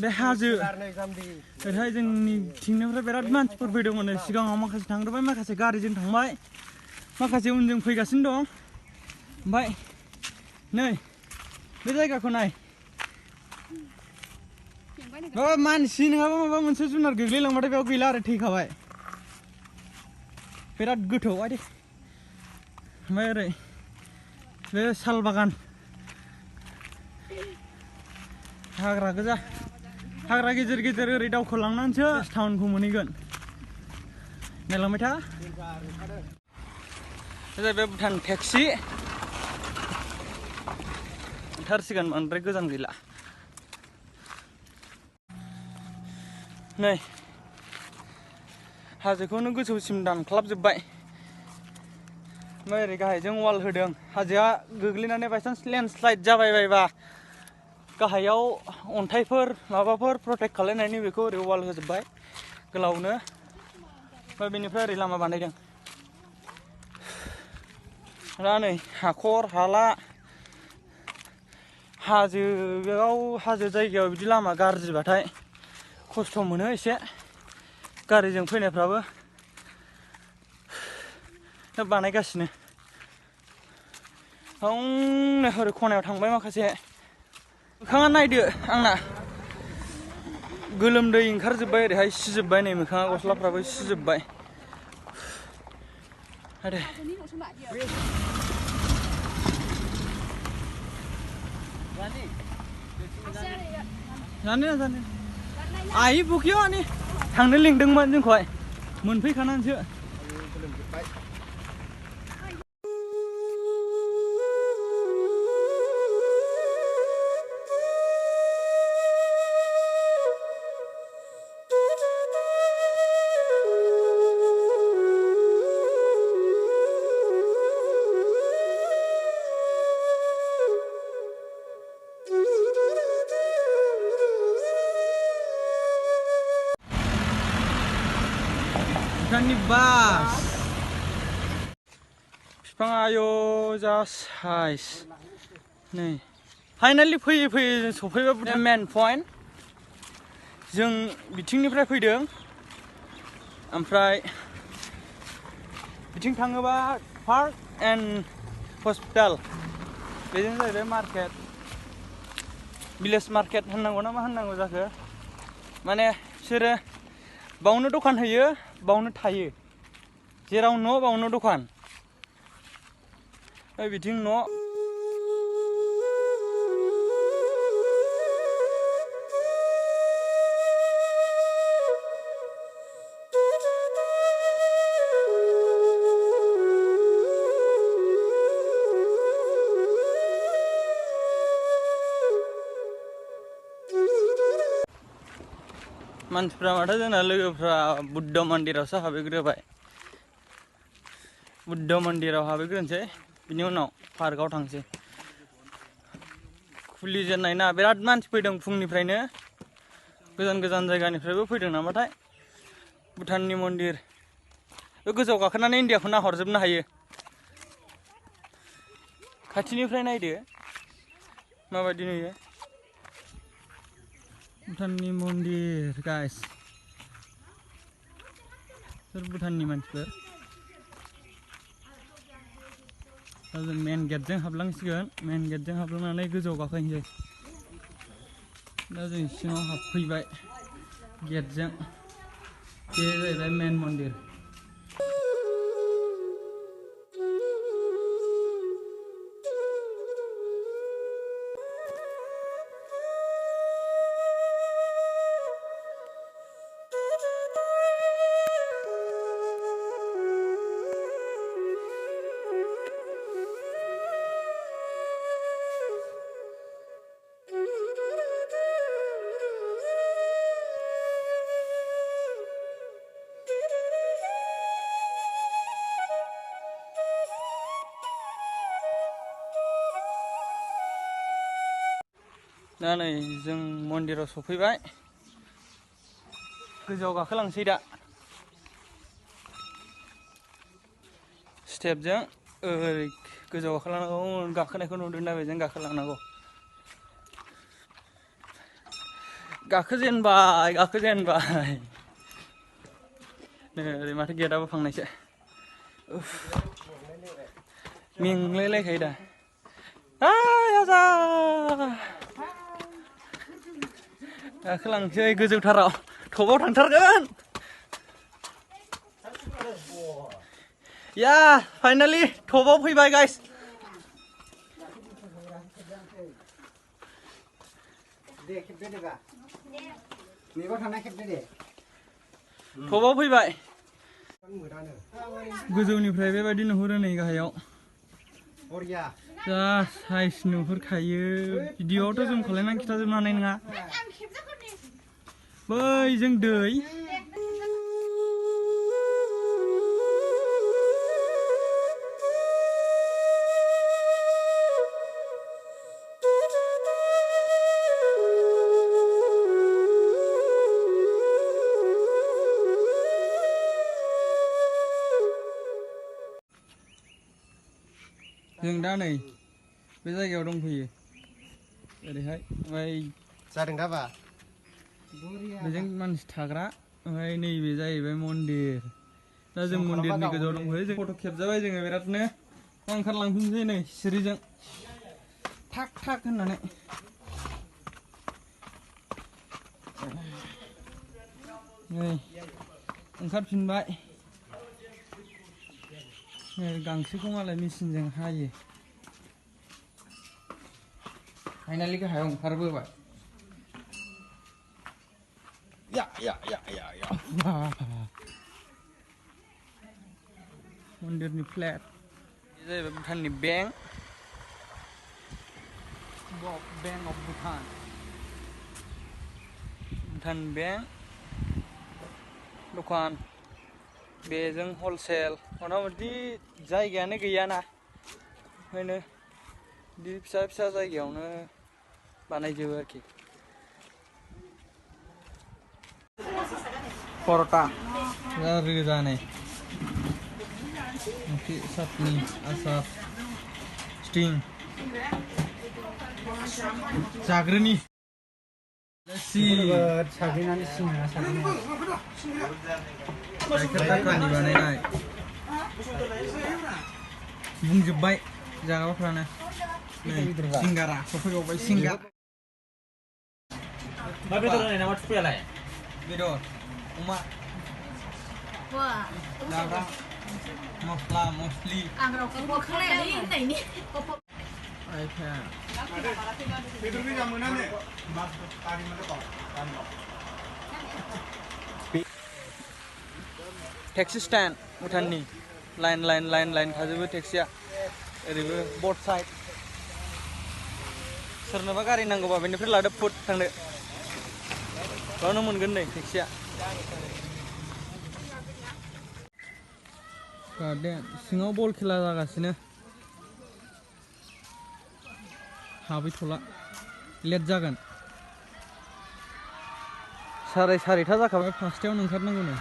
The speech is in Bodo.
बे हाजो ओरैहाय जोंनि थिंनिफ्राय बिराद मानसिफोर फैदोंमोन सिगाङाव माखासे थांग्रोबाय माखासे गारिजों थांबाय माखासे उनजों फैगासिनो दं ओमफ्राय नै बे जायगाखौ नाय माबा मानसि नङाबा माबा मोनसे जुनार गोग्लैलांबाथाय बेयाव गैला आरो थैखाबाय बिराद गोथौ आयदि ओमफ्राय ओरै बे साल बागान हाग्रा गोजा हाग्रा गेजेर गेजेर ओरै दावखोलांनानैसो टाउनखौ मोनहैगोन नायलांबाय था बे भुटान टेक्सि ओंखारसिगोन बांद्राय गोजान गैला नै हाजोखौनो गोजौसिम दानख्लाबजोब्बाय ओमफ्राय ओरै गाहायजों वाल होदों हाजोआ गोग्लैनानै बायसान्स लेन्डस्लाइड जाबायबायबा गाहायाव अन्थाइफोर माबाफोर प्रटेक्ट खालामनायनि बेखौ ओरै वाल होजोब्बाय गोलावनो ओमफ्राय बेनिफ्राय ओरै लामा बानायदों दा नै हाखर हाला हाजोआव हाजो जायगायाव बिदि लामा गाज्रिबाथाय खस्थ' मोनो एसे गारिजों फैनायफ्राबो दा बानायगासिनो हनै ओरै खनायाव थांबाय माखासे मोखाङा नायदो आंना गोलोमदै ओंखारजोब्बाय ओरैहाय सिजोब्बाय नै मोखाङा गस्लाफ्राबो सिजोब्बाय आरो जानो आइ बुकियो आनि थांनो लिंदोंमोन जोंखौहाय मोनफैखानानैसो भुटाननि बास बिफाङा आयौ जा साइज नै फाइनालि फैयै फैयै जों सफैबाय भुटान मेन पइन्ट जों बिथिंनिफ्राय फैदों ओमफ्राय बिथिं थाङोबा पार्क एन्ड हस्पिटाल बेजों जाहैबाय मार्केट भिलेज मार्केट होननांगौ ना मा होननांगौ जाखो माने बिसोरो बावनो दखान होयो बावनो थायो जेराव न' बावनो दखान बिथिं न' मानसिफ्रा माथो जोंना लोगोफ्रा बुद्ध मन्दिरावसो हाबहैग्रोबाय बुद्ध मन्दिराव हाबहैग्रोनोसै बिनि उनाव पार्कआव थांसै खुलिजेननाय ना बिराद मानसि फैदों फुंनिफ्रायनो गोजान गोजान जायगानिफ्रायबो फैदों नामाथाय भुटाननि मन्दिर बे गोजौआव गाखोनानै इन्डियाखौ नाहरजोबनो हायो खाथिनिफ्राय नायदो माबायदि नुयो भुटाननि मन्दिर गाइस सोर भुटाननि मानसिफोर दा जों मेन गेटजों हाबलांसिगोन मेन गेटजों हाबलांनानै गोजौआव गाखोहैनोसै दा जों सिङाव हाबफैबाय गेटजों बे जाहैबाय मेन मन्दिर दा नै जों मन्दिराव सफैबाय गोजौआव गाखोलांसै दा स्टेपजों ओरै गोजौआव गाखोलांनांगौ गाखोनायखौ नुदों दा बेजों गाखोलांनांगौ गाखोजेनबाय नै ओरै माथो गेटआबो फांनायसो मेंलायलायखायो दा आजा गाखोलांसै गोजौथाराव टपाव थांथारगोन या फाइनालि टपाव फैबाय गाइस टपाव फैबाय गोजौनिफ्राय बेबायदि नुहुरो नै गाहायाव जा साइज नुहुरखायो भिडिअआवथ' जों खालामनानै खिथाजोबनो हानाय नङा बैजों दै जों दा नै बे जायगायाव दंफैयो ओरैहाय ओमफ्राय जादों दा बा बेजों मानसि थाग्रा ओमफ्राय नैबे जाहैबाय मन्दिर दा जों मन्दिरनि गोजौआव दंफैयो जों फट' खेबजाबाय जोङो बिरादनो दा ओंखारलांफिनसै नै सिरिजों थाक थाक होननानै नै ओंखारफिनबाय गांसोखौ मालाय मेचिनजों हायो फाइनालि गाहायाव ओंखारबोबाय या मन्दिरनि फ्लेट बे जाहैबाय भुटाननि बेंक अफ भुटान बेंक दखान बेजों हलसेल मथा-मथि जायगायानो गैयाना ओंखायनो बिदि फिसा जायगायावनो बानायजोबो आरोखि पर'टा रोजा नै ओंख्रि चाटनि आसार स्टिं जाग्रोनि साग्लिनानै सिंना गाइखेर दाखानि बानायनाय बुंजोब्बाय जाग्राफ्रानो सिंगारा सफैबावबाय सिंगार मा बेदर होनाय नामा थुफैयालाय बेदर अमा जाग्रा मस्ला मस्लि टेक्सि स्टेन्ड भुटाननि लाइन थाजोबो टेक्सिया ओरैबो बर्ड साइड सोरनोबा गारि नांगौबा बेनिफ्राय लादो फुट थांदो बावनो मोनगोन नै टेक्सिया गार्डेन सिङाव बल खेला जागासिनो हाबैथ'ला लेट जागोन 3:30 जाखाबाय 5टायावनो ओंखारनांगौ नै